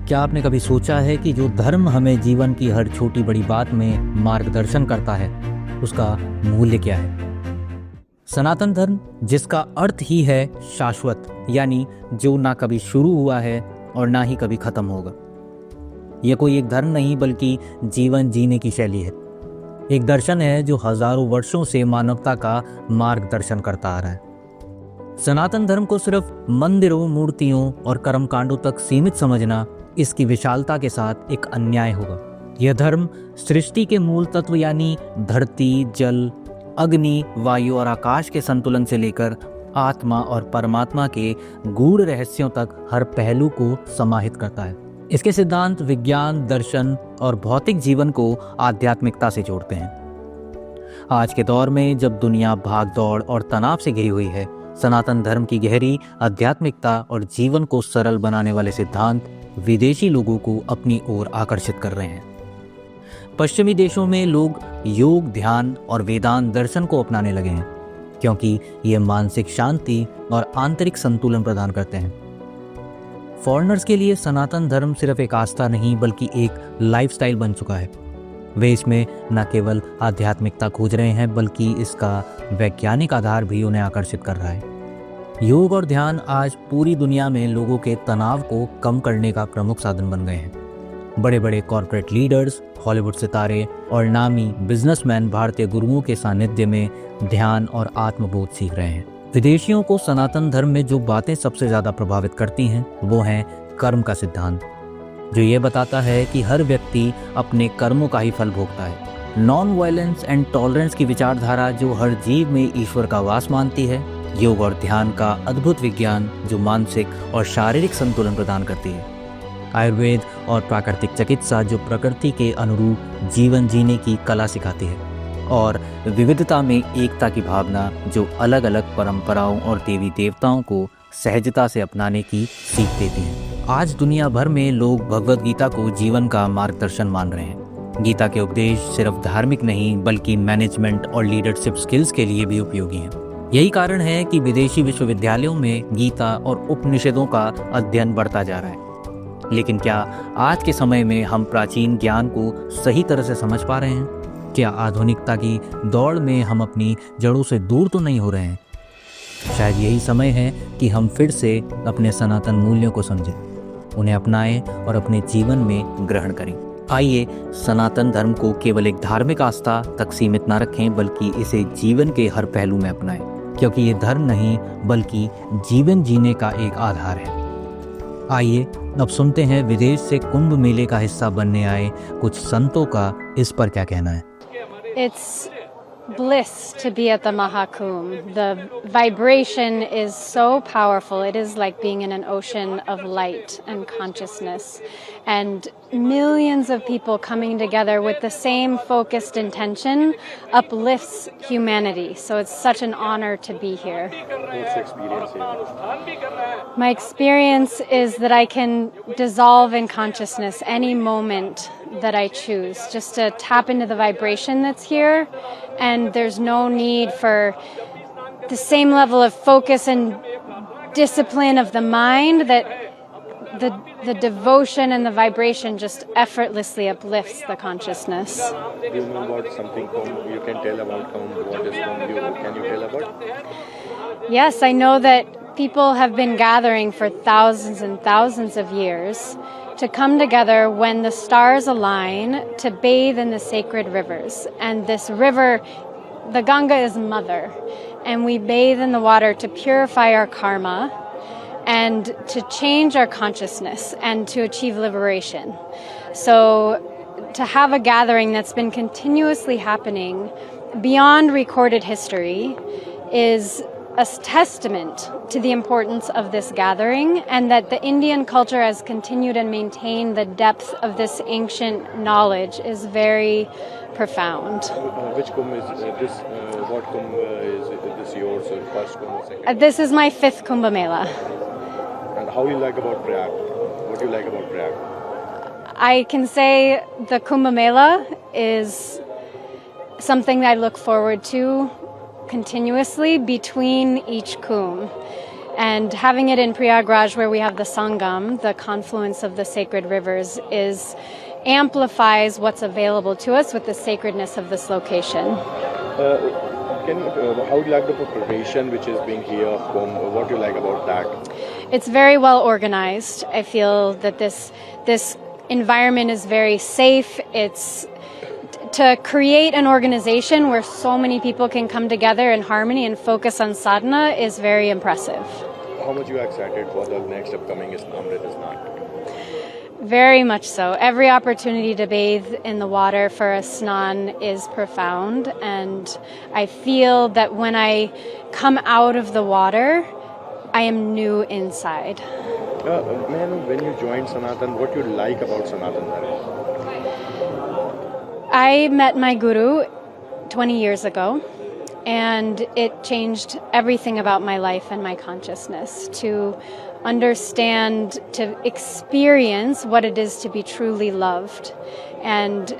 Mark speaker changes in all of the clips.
Speaker 1: क्या आपने कभी सोचा है कि जो धर्म हमें जीवन की हर छोटी बड़ी बात में मार्गदर्शन करता है, उसका मूल्य क्या है? सनातन धर्म, जिसका अर्थ ही है शाश्वत, यानी जो ना कभी शुरू हुआ है और ना ही कभी खत्म होगा। यह कोई एक धर्म नहीं बल्कि जीवन जीने की शैली है। एक दर्शन है जो हजारों वर्षों से मानवता का मार्गदर्शन करता आ रहा है। सनातन धर्म को सिर्फ मंदिरों, मूर्तियों और कर्मकांडों तक सीमित समझना इसकी विशालता के साथ एक अन्याय होगा। यह धर्म सृष्टि के मूल तत्व यानी धरती, जल, अग्नि, वायु और आकाश के संतुलन से लेकर आत्मा और परमात्मा के गूढ़ रहस्यों तक हर पहलू को समाहित करता है। इसके सिद्धांत विज्ञान, दर्शन और भौतिक जीवन को आध्यात्मिकता से जोड़ते हैं। आज के दौर में जब दुनिया भागदौड़ और तनाव से घिरी हुई है, सनातन धर्म की गहरी आध्यात्मिकता और जीवन को सरल बनाने वाले सिद्धांत विदेशी लोगों को अपनी ओर आकर्षित कर रहे हैं। पश्चिमी देशों में लोग योग, ध्यान और वेदांत दर्शन को अपनाने लगे हैं क्योंकि ये मानसिक शांति और आंतरिक संतुलन प्रदान करते हैं। फॉरेनर्स के लिए सनातन धर्म सिर्फ एक आस्था नहीं बल्कि एक लाइफस्टाइल बन चुका है। वे इसमें न केवल आध्यात्मिकता खोज रहे हैं बल्कि इसका वैज्ञानिक आधार भी उन्हें आकर्षित कर रहा है। योग और ध्यान आज पूरी दुनिया में लोगों के तनाव को कम करने का प्रमुख साधन बन गए हैं। बड़े बड़े कॉर्पोरेट लीडर्स, हॉलीवुड सितारे और नामी बिजनेसमैन भारतीय गुरुओं के सानिध्य में ध्यान और आत्मबोध सीख रहे हैं। विदेशियों को सनातन धर्म में जो बातें सबसे ज्यादा प्रभावित करती हैं वो हैं कर्म का सिद्धांत, जो ये बताता है कि हर व्यक्ति अपने कर्मों का ही फल भोगता है। नॉन वायलेंस एंड टॉलरेंस की विचारधारा जो हर जीव में ईश्वर का वास मानती है। योग और ध्यान का अद्भुत विज्ञान जो मानसिक और शारीरिक संतुलन प्रदान करती है। आयुर्वेद और प्राकृतिक चिकित्सा जो प्रकृति के अनुरूप जीवन जीने की कला सिखाती है। और विविधता में एकता की भावना जो अलग अलग परंपराओं और देवी देवताओं को सहजता से अपनाने की सीख देती है। आज दुनिया भर में लोग भगवद गीता को जीवन का मार्गदर्शन मान रहे हैं। गीता के उपदेश सिर्फ धार्मिक नहीं बल्कि मैनेजमेंट और लीडरशिप स्किल्स के लिए भी उपयोगी हैं। यही कारण है कि विदेशी विश्वविद्यालयों में गीता और उपनिषदों का अध्ययन बढ़ता जा रहा है। लेकिन क्या आज के समय में हम प्राचीन ज्ञान को सही तरह से समझ पा रहे हैं? क्या आधुनिकता की दौड़ में हम अपनी जड़ों से दूर तो नहीं हो रहे हैं? शायद यही समय है कि हम फिर से अपने सनातन मूल्यों को समझें, उन्हें अपनाएं और अपने जीवन में ग्रहण करें। आइए सनातन धर्म को केवल एक धार्मिक आस्था तक सीमित न रखें बल्कि इसे जीवन के हर पहलू में अपनाएं, क्योंकि ये धर्म नहीं बल्कि जीवन जीने का एक आधार है। आइए अब सुनते हैं विदेश से कुंभ मेले का हिस्सा बनने आए कुछ संतों का इस पर क्या कहना है।
Speaker 2: It's bliss to be at the Mahakumbh. The vibration is so powerful. It is like being in an ocean of light and consciousness. And millions of people coming together with the same focused intention uplifts humanity. So it's such an honor to be here.
Speaker 3: What's your experience here?
Speaker 2: My experience is that I can dissolve in consciousness any moment that I choose, just to tap into the vibration that's here. And there's no need for the same level of focus and discipline of the mind, that the devotion and the vibration just effortlessly uplifts the consciousness.
Speaker 3: Do you know about something you can tell about what is can you tell about?
Speaker 2: Yes, I know that people have been gathering for thousands and thousands of years to come together when the stars align to bathe in the sacred rivers. And this river, the Ganga, is mother, and we bathe in the water to purify our karma and to change our consciousness and to achieve liberation. So to have a gathering that's been continuously happening beyond recorded history is a testament to the importance of this gathering, and that the Indian culture has continued and maintained the depth of this ancient knowledge is very profound.
Speaker 3: Which Kumbh is this? What Kumbh is this yours? First Kumbh, second?
Speaker 2: This is my 5th Kumbh Mela.
Speaker 3: And how you like about Prayag? What do you like about Prayag?
Speaker 2: I can say the Kumbh Mela is something that I look forward to continuously between each Kumbh. And having it in Prayagraj, where we have the Sangam, the confluence of the sacred rivers, amplifies what's available to us with the sacredness of this location.
Speaker 3: How do you like the preparation which is being here of Kumbh? What do you like about that?
Speaker 2: It's very well organized. I feel that this environment is very safe. It's to create an organization where so many people can come together in harmony and focus on sadhana is very impressive.
Speaker 3: How much you are excited for the next upcoming Amrit Snan?
Speaker 2: Very much so. Every opportunity to bathe in the water for a snan is profound, and I feel that when I come out of the water, I am new inside.
Speaker 3: Man, when you joined Sanatan, what you like about Sanatan?
Speaker 2: I met my guru 20 years ago, and it changed everything about my life and my consciousness to understand, to experience what it is to be truly loved, and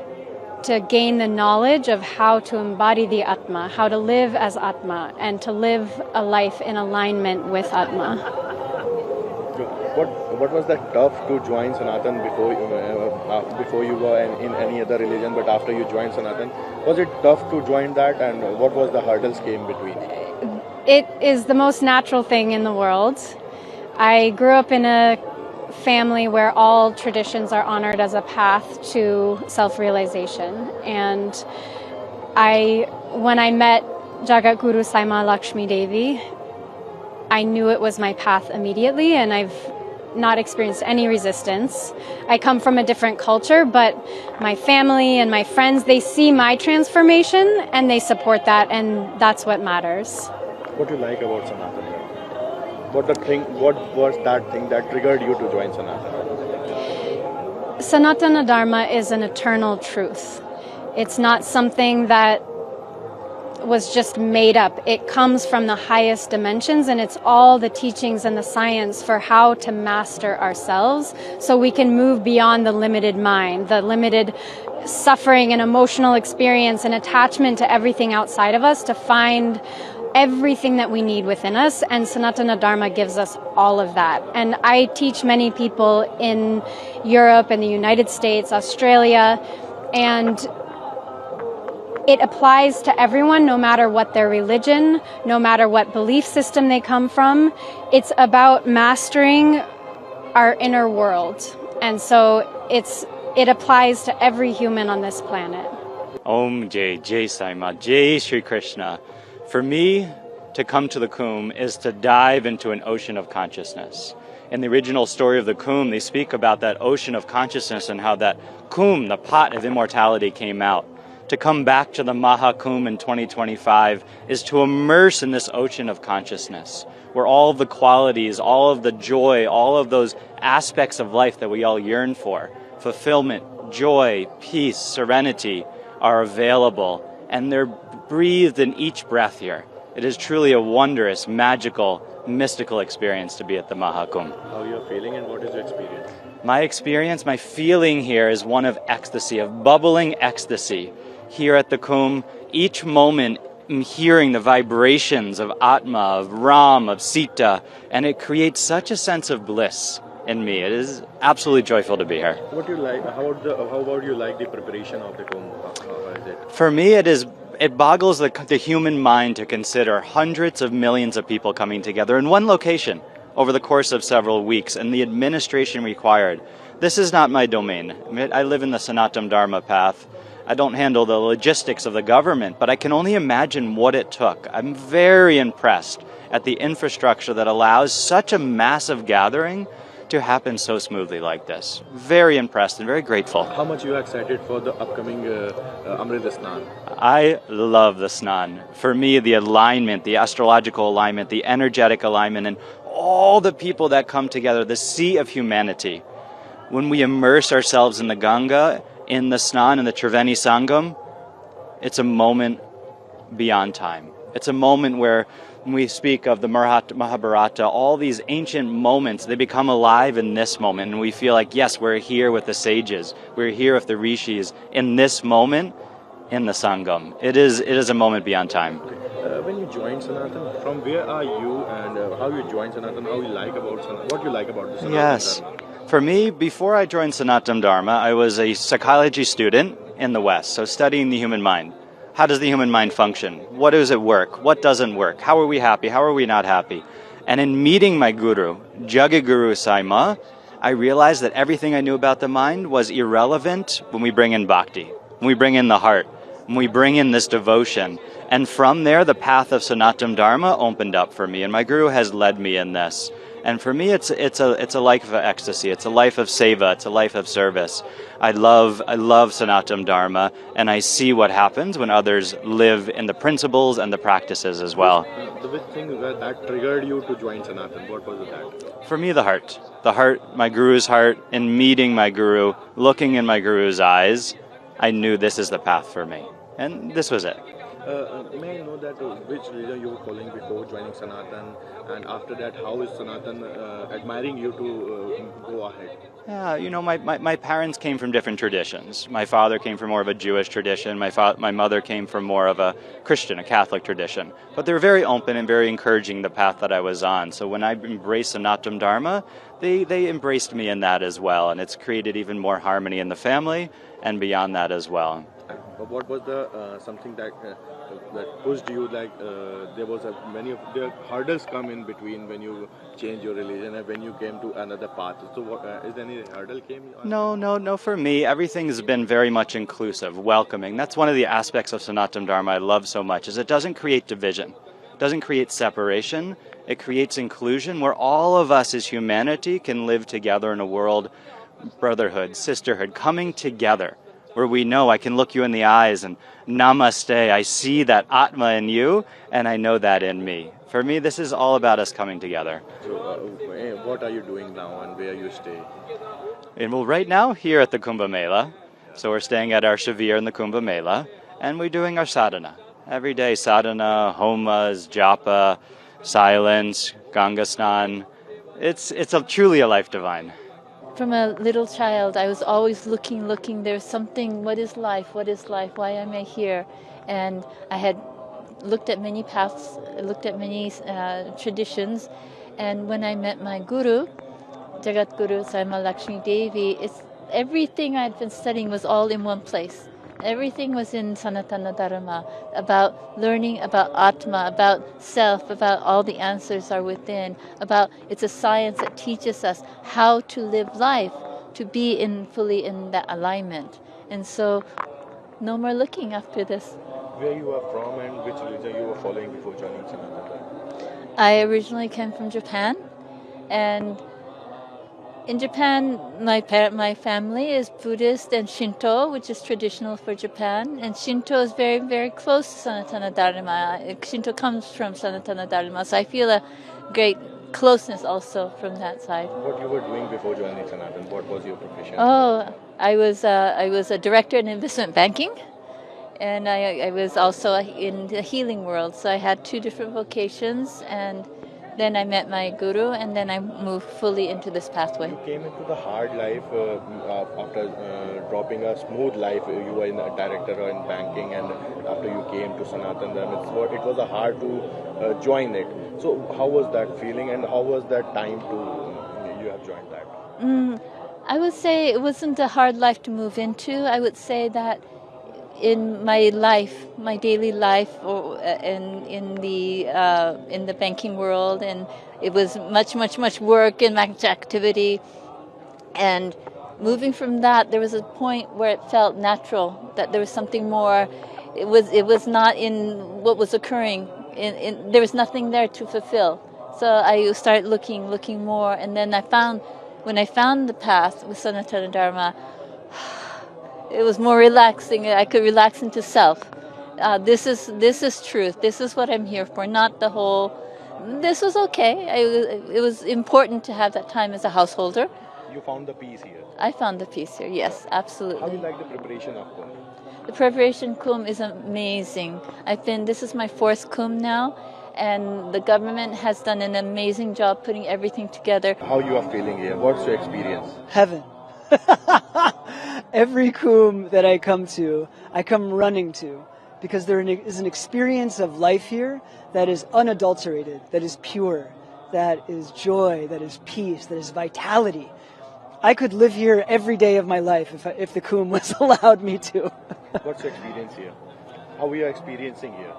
Speaker 2: to gain the knowledge of how to embody the Atma, how to live as Atma, and to live a life in alignment with Atma.
Speaker 3: What was that tough to join Sanatan before you were in any other religion, but after you joined Sanatan? Was it tough to join that, and what was the hurdles came between?
Speaker 2: It is the most natural thing in the world. I grew up in a family where all traditions are honored as a path to self-realization. And when I met Jagat Guru Saima Lakshmi Devi, I knew it was my path immediately, and I've not experienced any resistance. I come from a different culture, but my family and my friends, they see my transformation and they support that, and that's what matters.
Speaker 3: What do you like about Sanatan? What was that thing that triggered you to join Sanatan?
Speaker 2: Sanatana Dharma is an eternal truth. It's not something that was just made up. It comes from the highest dimensions, and it's all the teachings and the science for how to master ourselves so we can move beyond the limited mind, the limited suffering and emotional experience and attachment to everything outside of us, to find everything that we need within us, and Sanatana Dharma gives us all of that. And I teach many people in Europe and the United States, Australia, and it applies to everyone, no matter what their religion, no matter what belief system they come from. It's about mastering our inner world. And so it applies to every human on this planet.
Speaker 4: Om Jai, Jai Saima, Jai Shri Krishna. For me, to come to the Kumbh is to dive into an ocean of consciousness. In the original story of the Kumbh, they speak about that ocean of consciousness and how that Kumbh, the pot of immortality, came out. To come back to the Maha Kumbh in 2025 is to immerse in this ocean of consciousness, where all of the qualities, all of the joy, all of those aspects of life that we all yearn for, fulfillment, joy, peace, serenity, are available, and they're breathed in each breath here. It is truly a wondrous, magical, mystical experience to be at the Maha Kumbh.
Speaker 3: How are you feeling, and what is your experience?
Speaker 4: My experience, my feeling here is one of ecstasy, of bubbling ecstasy. Here at the Kumbh, each moment I'm hearing the vibrations of Atma, of Ram, of Sita, and it creates such a sense of bliss in me. It is absolutely joyful to be here.
Speaker 3: What do you like? How about you like the preparation of the Kumbh? How is it?
Speaker 4: For me, it boggles the human mind to consider hundreds of millions of people coming together in one location over the course of several weeks, and the administration required. This is not my domain. I live in the Sanatana Dharma path. I don't handle the logistics of the government, but I can only imagine what it took. I'm very impressed at the infrastructure that allows such a massive gathering to happen so smoothly like this. Very impressed and very grateful.
Speaker 3: How much you are excited for the upcoming Amrit Snan?
Speaker 4: I love the Snan. For me, the alignment, the astrological alignment, the energetic alignment, and all the people that come together, the sea of humanity. When we immerse ourselves in the Ganga, in the Snan, in the Triveni Sangam, it's a moment beyond time. It's a moment where when we speak of the Mahabharata, all these ancient moments, they become alive in this moment, and we feel like, yes, we're here with the sages, we're here with the rishis, in this moment, in the Sangam. It is a moment beyond time.
Speaker 3: When you joined Sanatan? From where are you, and how you joined Sanatan? How you like about Sanatan? What you like about the Sanatan?
Speaker 4: Yes.
Speaker 3: Dharma?
Speaker 4: For me, before I joined Sanatan Dharma, I was a psychology student in the West, so studying the human mind. How does the human mind function? What does it work? What doesn't work? How are we happy? How are we not happy? And in meeting my guru, Jagaguru Saima, I realized that everything I knew about the mind was irrelevant when we bring in bhakti, when we bring in the heart, when we bring in this devotion. And from there, the path of Sanatan Dharma opened up for me, and my guru has led me in this. And for me, it's a life of ecstasy. It's a life of seva. It's a life of service. I love Sanatan Dharma, and I see what happens when others live in the principles and the practices as well.
Speaker 3: The which thing that triggered you to join Sanatan? What was that?
Speaker 4: For me, the heart, my guru's heart. In meeting my guru, looking in my guru's eyes, I knew this is the path for me, and this was it.
Speaker 3: May I know that which religion you were following before joining Sanatan, and after that, how is Sanatan admiring you to go ahead?
Speaker 4: Yeah, my parents came from different traditions. My father came from more of a Jewish tradition. My mother came from more of a Christian, a Catholic tradition. But they were very open and very encouraging the path that I was on. So when I embraced Sanatan Dharma, they embraced me in that as well, and it's created even more harmony in the family and beyond that as well.
Speaker 3: But what was the something that pushed you? Like there was many of the hurdles come in between when you change your religion and when you came to another path. So, is there any hurdle came?
Speaker 4: No. For me, everything's been very much inclusive, welcoming. That's one of the aspects of Sanatan Dharma I love so much. Is it doesn't create division, it doesn't create separation. It creates inclusion where all of us as humanity can live together in a world, brotherhood, sisterhood, coming together. Where we know I can look you in the eyes and namaste, I see that Atma in you and I know that in me. For me, this is all about us coming together.
Speaker 3: So, what are you doing now and where you stay?
Speaker 4: And well, right now, here at the Kumbh Mela, so we're staying at our Shavir in the Kumbh Mela, and we're doing our sadhana. Every day, sadhana, homas, japa, silence, Ganga Snan. It's truly a life divine.
Speaker 5: From a little child, I was always looking. There's something, what is life? What is life? Why am I here? And I had looked at many paths, looked at many traditions. And when I met my guru, Jagat Guru Saima Lakshmi Devi, everything I'd been studying was all in one place. Everything was in Sanatana Dharma, about learning about Atma, about self, about all the answers are within, about it's a science that teaches us how to live life, to be fully in that alignment. And so, no more looking after this.
Speaker 3: Where you are from and which religion you were following before joining Sanatan?
Speaker 5: I originally came from Japan, and in Japan, my family is Buddhist and Shinto, which is traditional for Japan. And Shinto is very, very close to Sanatana Dharma. Shinto comes from Sanatana Dharma, so I feel a great closeness also from that side.
Speaker 3: What you were doing before joining Sanatan? What was your profession?
Speaker 5: Oh, I was a director in investment banking, and I was also in the healing world. So I had two different vocations, and then I met my guru, and then I moved fully into this pathway.
Speaker 3: You came into the hard life after dropping a smooth life. You were in a director or in banking, and after you came to Sanatan, it was a hard to join it. So how was that feeling, and how was that time you have joined that?
Speaker 5: I would say it wasn't a hard life to move into. I would say that in my life, my daily life, or in the banking world, and it was much work and much activity. And moving from that, there was a point where it felt natural that there was something more. It was not in what was occurring. There was nothing there to fulfill. So I started looking more, and then when I found the path with Sanatana Dharma, it was more relaxing. I could relax into self. This is truth. This is what I'm here for. Not the whole. This was okay. It was important to have that time as a householder.
Speaker 3: You found the peace here.
Speaker 5: I found the peace here. Yes, absolutely.
Speaker 3: How do you like the preparation of Kumbh?
Speaker 5: The preparation Kumbh is amazing. This is my 4th Kumbh now, and the government has done an amazing job putting everything together.
Speaker 3: How you are feeling here? What's your experience?
Speaker 6: Heaven. Every Kumbh that I come to, I come running to. because there is an experience of life here that is unadulterated, that is pure, that is joy, that is peace, that is vitality. I could live here every day of my life if the Kumbh was allowed me to.
Speaker 3: What's your experience here? How are you experiencing here?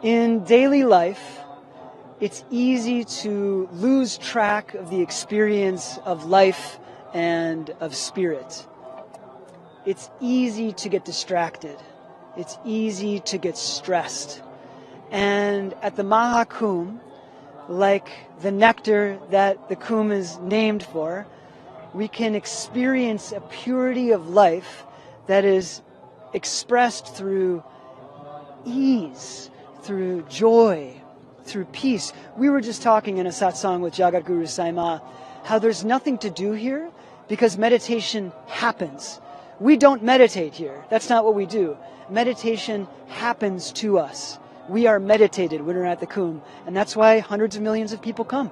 Speaker 6: In daily life, it's easy to lose track of the experience of life and of spirit. It's easy to get distracted. It's easy to get stressed. And at the Mahakumbh, like the nectar that the Kumbh is named for, we can experience a purity of life that is expressed through ease, through joy, through peace. We were just talking in a satsang with Jagat Guru Saima how there's nothing to do here because meditation happens. We don't meditate here. That's not what we do. Meditation happens to us. We are meditated when we're at the Kumbh, and that's why hundreds of millions of people come.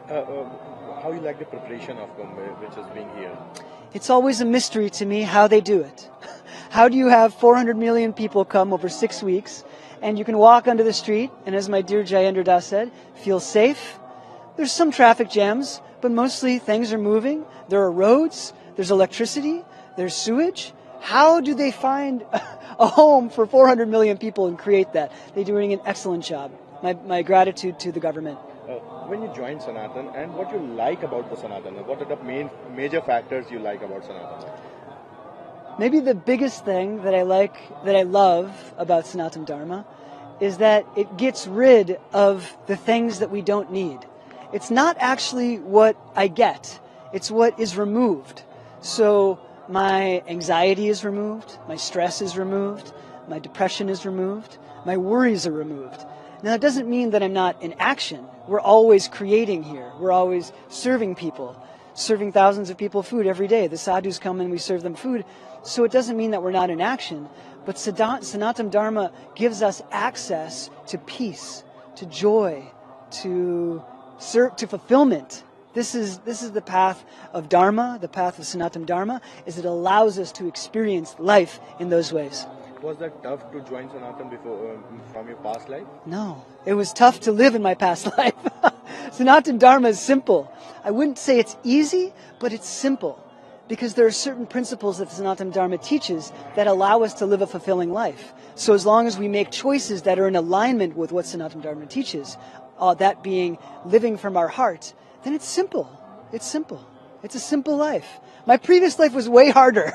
Speaker 3: How you like the preparation of Kumbh, which is being here?
Speaker 6: It's always a mystery to me how they do it. How do you have 400 million people come over 6 weeks, and you can walk onto the street, and as my dear Jayendra Das said, feel safe? There's some traffic jams, but mostly things are moving. There are roads, there's electricity, there's sewage. How do they find a home for 400 million people and create that? They're doing an excellent job. My gratitude to the government.
Speaker 3: When you joined Sanatan, and what you like about the Sanatan, what are the major factors you like about Sanatan?
Speaker 6: Maybe the biggest thing that I love about Sanatan Dharma is that it gets rid of the things that we don't need. It's not actually what I get, it's what is removed. So my anxiety is removed, my stress is removed, my depression is removed, my worries are removed. Now, that doesn't mean that I'm not in action. We're always creating here. We're always serving people, serving thousands of people food every day. The sadhus come and we serve them food. So it doesn't mean that we're not in action. But Sanatan Dharma gives us access to peace, to joy, to fulfillment. This is the path of Dharma, the path of Sanatan Dharma, is it allows us to experience life in those ways.
Speaker 3: Was that tough to join Sanatan before from your past life?
Speaker 6: No, it was tough to live in my past life. Sanatan Dharma is simple. I wouldn't say it's easy, but it's simple. Because there are certain principles that Sanatan Dharma teaches that allow us to live a fulfilling life. So as long as we make choices that are in alignment with what Sanatan Dharma teaches, that being living from our heart, then it's simple. It's simple. It's a simple life. My previous life was way harder.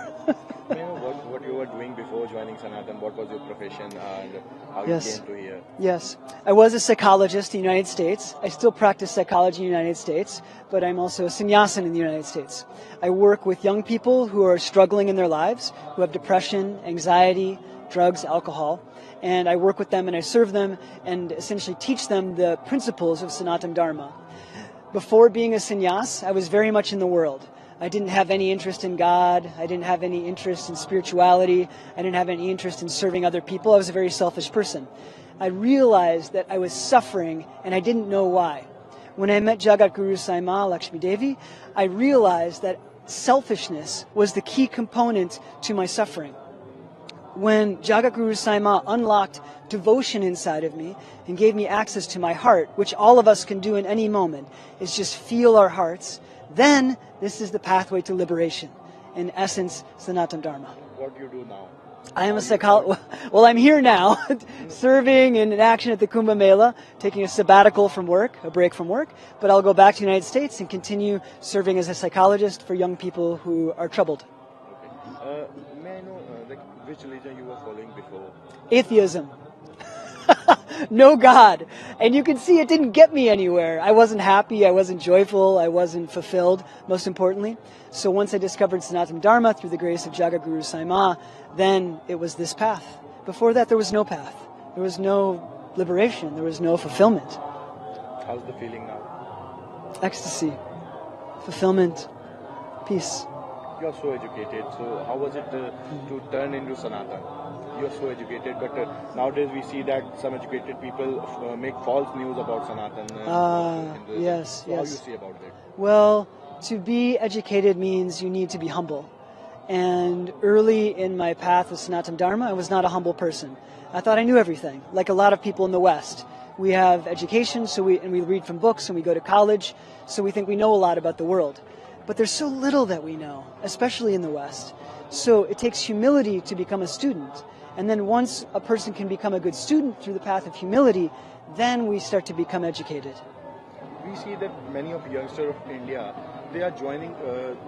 Speaker 3: You know what you were doing before joining Sanatan? What was your profession and how you came to here?
Speaker 6: Yes. I was a psychologist in the United States. I still practice psychology in the United States, but I'm also a sannyasin in the United States. I work with young people who are struggling in their lives, who have depression, anxiety, drugs, alcohol. And I work with them and I serve them and essentially teach them the principles of Sanatan Dharma. Before being a sannyas, I was very much in the world. I didn't have any interest in God. I didn't have any interest in spirituality. I didn't have any interest in serving other people. I was a very selfish person. I realized that I was suffering and I didn't know why. When I met Jagat Guru Saima Lakshmi Devi, I realized that selfishness was the key component to my suffering. When Jagat Guru Saima unlocked devotion inside of me and gave me access to my heart, which all of us can do in any moment, is just feel our hearts, then this is the pathway to liberation. In essence, Sanatan Dharma.
Speaker 3: What do you do now?
Speaker 6: I am a psychologist. Well, I'm here now, serving in action at the Kumbh Mela, taking a sabbatical from work, a break from work, but I'll go back to the United States and continue serving as a psychologist for young people who are troubled.
Speaker 3: Okay. May I know which religion you were following before?
Speaker 6: Atheism. No God. And you can see it didn't get me anywhere. I wasn't happy, I wasn't joyful, I wasn't fulfilled, most importantly. So once I discovered Sanatan Dharma through the grace of Jagat Guru Saima, then it was this path. Before that, there was no path. There was no liberation. There was no fulfillment.
Speaker 3: How's the feeling now?
Speaker 6: Ecstasy, fulfillment, peace.
Speaker 3: You're so educated. So how was it to turn into Sanatan? You're so educated, but nowadays we see that some educated people make false news about Sanatan.
Speaker 6: Yes.
Speaker 3: How do you see about that?
Speaker 6: Well, to be educated means you need to be humble. And early in my path of Sanatan Dharma, I was not a humble person. I thought I knew everything, like a lot of people in the West. We have education, and we read from books, and we go to college, so we think we know a lot about the world. But there's so little that we know, especially in the West. So it takes humility to become a student. And then once a person can become a good student through the path of humility, then we start to become educated.
Speaker 3: We see that many of youngsters of India, they are joining,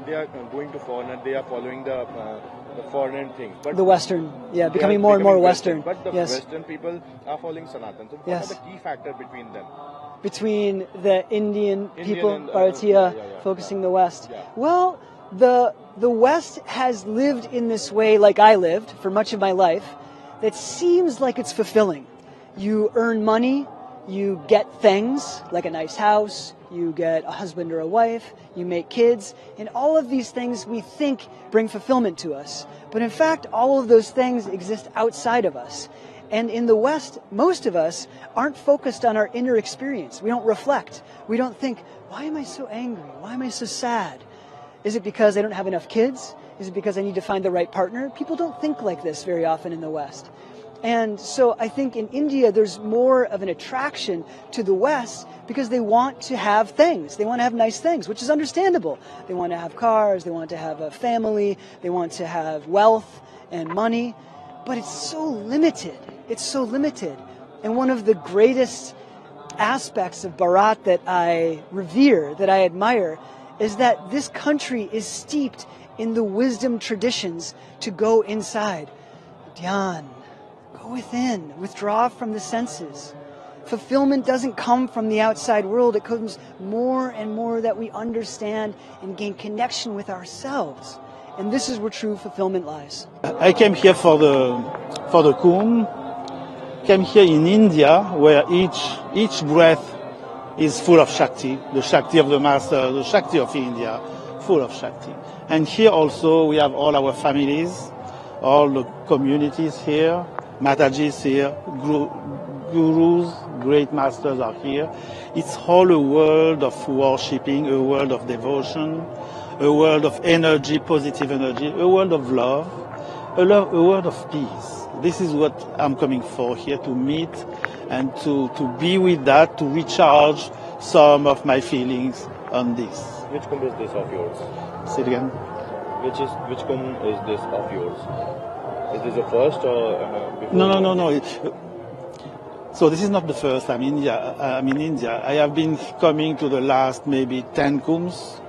Speaker 3: they are going to foreign, they are following the foreign things. But
Speaker 6: the Western, becoming more and more Western.
Speaker 3: But the
Speaker 6: yes.
Speaker 3: Western people are following Sanatan. So what
Speaker 6: yes.
Speaker 3: are the key factors between them?
Speaker 6: Between the Indian people,
Speaker 3: and,
Speaker 6: Bharatiya, focusing the West.
Speaker 3: Yeah.
Speaker 6: Well, the West has lived in this way like I lived for much of my life that seems like it's fulfilling. You earn money, you get things like a nice house, you get a husband or a wife, you make kids, and all of these things we think bring fulfillment to us. But in fact, all of those things exist outside of us. And in the West, most of us aren't focused on our inner experience. We don't reflect. We don't think, why am I so angry? Why am I so sad? Is it because I don't have enough kids? Is it because I need to find the right partner? People don't think like this very often in the West. And so I think in India, there's more of an attraction to the West because they want to have things. They want to have nice things, which is understandable. They want to have cars. They want to have a family. They want to have wealth and money. But it's so limited. It's so limited. And one of the greatest aspects of Bharat that I revere, that I admire, is that this country is steeped in the wisdom traditions to go inside. Dhyan, go within, withdraw from the senses. Fulfillment doesn't come from the outside world. It comes more and more that we understand and gain connection with ourselves. And this is where true fulfillment lies.
Speaker 7: I came here for the Kumbh. Came here in India, where each breath is full of Shakti, the Shakti of the Master, the Shakti of India, full of Shakti. And here also we have all our families, all the communities here, Matajis here, gurus, great masters are here. It's all a world of worshipping, a world of devotion, a world of energy, positive energy, a world of love, a world of peace. This is what I'm coming for here, to meet and to be with that, to recharge some of my feelings on this.
Speaker 3: Which Kumbh is this of yours?
Speaker 7: Say it again.
Speaker 3: Which Kumbh is this of yours? Is this the first or before?
Speaker 7: No. So this is not the first I'm in India. I have been coming to the last maybe 10 Kumbhs,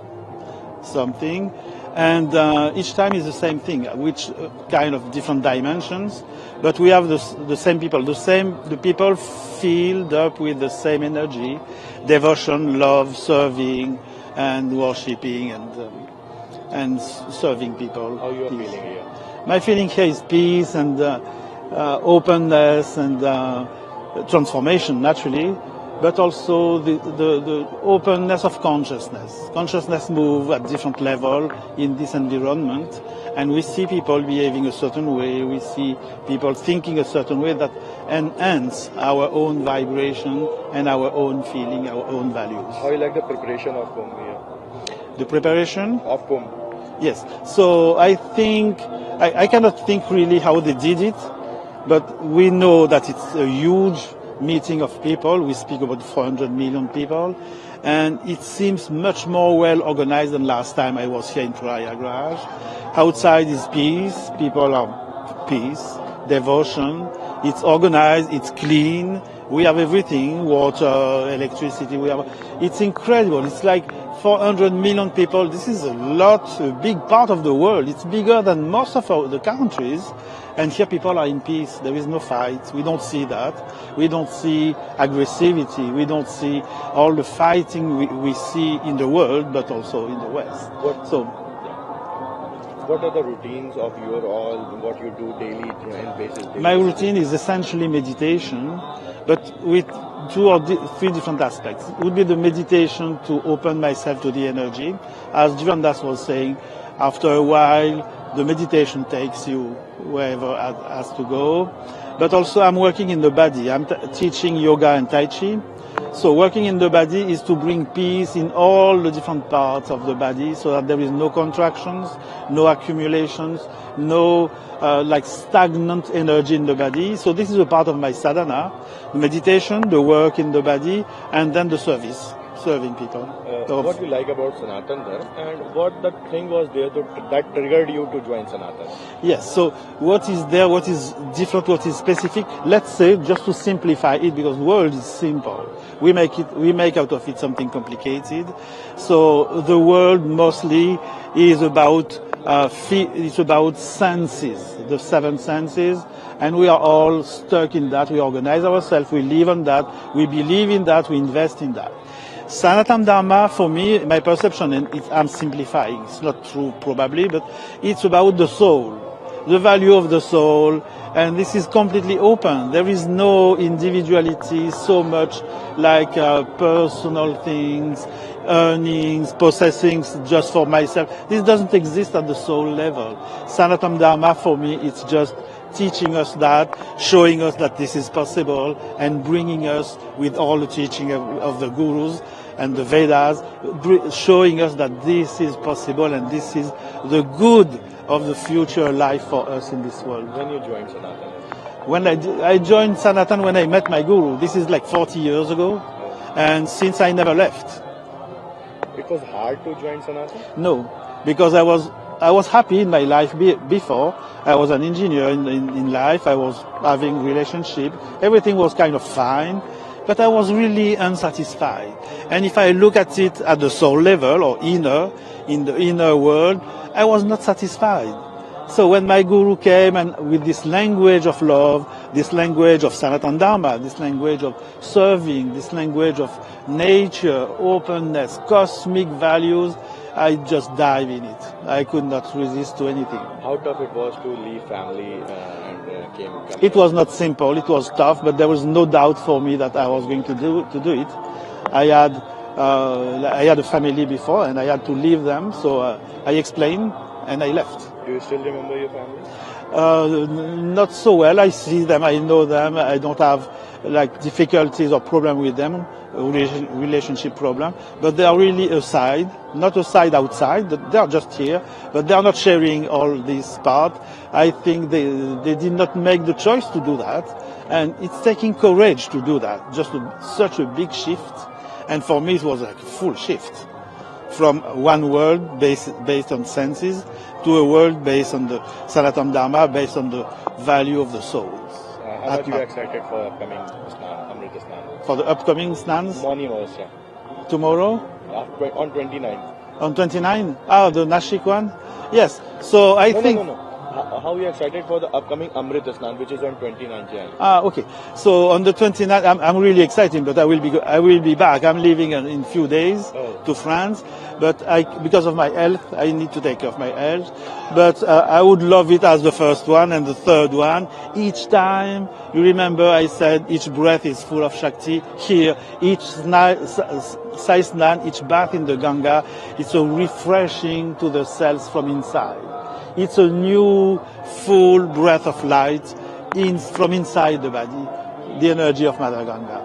Speaker 7: something. And each time is the same thing, which kind of different dimensions, but we have the same people, the people filled up with the same energy, devotion, love, serving, and worshipping, and serving people.
Speaker 3: How you are feeling here?
Speaker 7: My feeling here is peace and openness and transformation, naturally, but also the openness of consciousness. Consciousness moves at different level in this environment, and we see people behaving a certain way, we see people thinking a certain way that enhance our own vibration and our own feeling, our own values.
Speaker 3: How you like the preparation of Kumbh here?
Speaker 7: The preparation?
Speaker 3: Of Kumbh.
Speaker 7: Yes. So I think, I cannot think really how they did it, but we know that it's a huge meeting of people. We speak about 400 million people, and it seems much more well organized than last time I was here in Prayagraj. Outside is peace, people are peace, devotion, it's organized, it's clean, we have everything, water, electricity, it's incredible. It's like 400 million people. This is a big part of the world. It's bigger than most of the countries. And here people are in peace. There is no fight. We don't see that. We don't see aggressivity. We don't see all the fighting we see in the world, but also in the West.
Speaker 3: What are the routines of what you do daily and basis?
Speaker 7: My routine is essentially meditation, but with 2 or 3 different aspects. It would be the meditation to open myself to the energy. As Jivandas was saying, after a while, the meditation takes you wherever it has to go. But also I'm working in the body. I'm teaching yoga and Tai Chi. So working in the body is to bring peace in all the different parts of the body so that there is no contractions, no accumulations, no like stagnant energy in the body. So this is a part of my sadhana, the meditation, the work in the body, and then the service, serving people.
Speaker 3: What you like about Sanatan Dharma and what the thing was there that triggered you to join Sanatan?
Speaker 7: Yes, so what is there, what is different, what is specific? Let's say, just to simplify it, because the world is simple. We make out of it something complicated. So the world mostly is about it's about senses, the 7 senses, and we are all stuck in that. We organize ourselves, we live on that, we believe in that, we invest in that. Sanatan Dharma, for me, my perception, and I'm simplifying, it's not true probably, but it's about the soul, the value of the soul, and this is completely open. There is no individuality so much like personal things, earnings, possessing just for myself. This doesn't exist at the soul level. Sanatan Dharma, for me, it's just teaching us that, showing us that this is possible, and bringing us with all the teaching of the gurus and the Vedas, showing us that this is possible and this is the good of the future life for us in this world.
Speaker 3: When you joined Sanatan?
Speaker 7: When I joined Sanatan when I met my guru. This is like 40 years ago, and since I never left.
Speaker 3: It was hard to join Sanatan?
Speaker 7: No, because I was happy in my life before. I was an engineer in life. I was having relationship. Everything was kind of fine, but I was really unsatisfied. And if I look at it at the soul level or in the inner world, I was not satisfied. So when my guru came and with this language of love, this language of Sanatan Dharma, this language of serving, this language of nature, openness, cosmic values, I just dive in it. I could not resist to anything.
Speaker 3: How tough it was to leave family and came?
Speaker 7: It was not simple. It was tough, but there was no doubt for me that I was going to do it. I had a family before, and I had to leave them. So I explained, and I left.
Speaker 3: Do you still remember your family?
Speaker 7: Not so well. I see them. I know them. I don't have like difficulties or problem with them. Relationship problem, but they are really aside, not aside outside, they are just here, but they are not sharing all this part. I think they did not make the choice to do that, and it's taking courage to do that, just such a big shift, and for me it was like a full shift, from one world based on senses, to a world based on the Sanatan Dharma, based on the value of the souls.
Speaker 3: How much are you excited for upcoming Amrita Snan?
Speaker 7: For the upcoming snans?
Speaker 3: Morning also.
Speaker 7: Tomorrow?
Speaker 3: On 29.
Speaker 7: On 29? Ah, the Nashik one? Yes. So I think...
Speaker 3: No. How are you excited for the upcoming Amrita Snan, which is on 29 Jan?
Speaker 7: Ah, okay. So on the 29th, I'm really excited, but I will be back. I'm leaving in few days to France, but because of my health, I need to take care of my health. But I would love it as the first one and the third one. Each time, you remember I said each breath is full of Shakti. Here, each Sai Snan, each bath in the Ganga, it's a refreshing to the cells from inside. It's a new, full breath of light from inside the body, the energy of Mother Ganga.